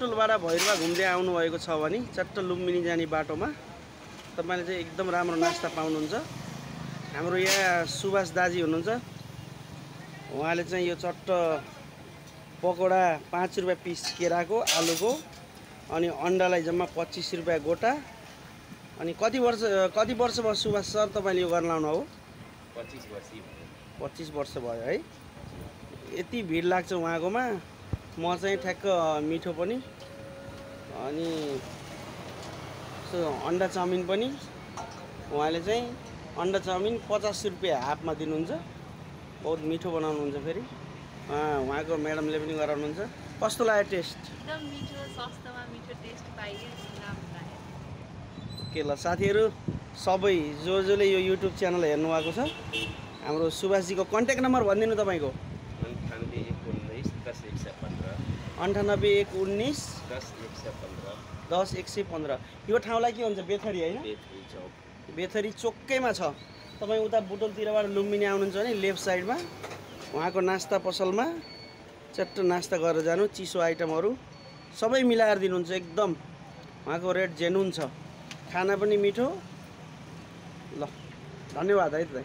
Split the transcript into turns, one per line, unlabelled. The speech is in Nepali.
बुटुलबाट भैरवा घुम्दै आउनुभएको छ भने चट्ट लुम्बिनी जाने बाटोमा तपाईले चाहिँ एकदम राम्रो नास्ता पाउनुहुन्छ। हाम्रो यहाँ सुभाष दाजी हुनुहुन्छ, उहाँले चाहिँ यो चट्ट पकोडा 5 रुपैयाँ पिस केराको आलुको अनि अन्डालाई जम्मा 25 रुपैयाँ गोटा। अनि कति वर्ष भयो सुभाष सर तपाईले यो गर्न लाउनु हो? 25 वर्ष भयो है। यति भिड लाग्छ उहाँकोमा। म चाहिँ ठ्याक्क मिठो पनि अनि अन्डा चाउमिन पनि उहाँले चाहिँ अन्डा चाउमिन 50 रुपैयाँ हाफमा दिनुहुन्छ। बहुत मिठो बनाउनुहुन्छ। फेरि उहाँको म्याडमले पनि गराउनुहुन्छ। कस्तो लाग्यो टेस्ट?
एकदम मिठो, सस्तोमा मिठो टेस्ट पाइयो।
ओके ल साथीहरू, सबै जसले यो युट्युब च्यानल हेर्नु भएको छ, हाम्रो सुभाषजीको कन्ट्याक्ट नम्बर भनिदिनु तपाईको। 9819101115 यो ठाउँलाई के भन्छ? बेथरी हैन? बेथरी चोकैमा छ। तपाई उता बुटोलतिरबाट लुम्बिनी आउनुहुन्छ भने लेफ्ट साइडमा उहाँको नास्ता पसलमा चट्ट नास्ता गरेर जानु। चिसो आइटमहरु सबै मिलाएर दिनुहुन्छ एकदम। उहाँको रेट जेन्युन छ, खाना पनि मिठो। ल धन्यवाद है त।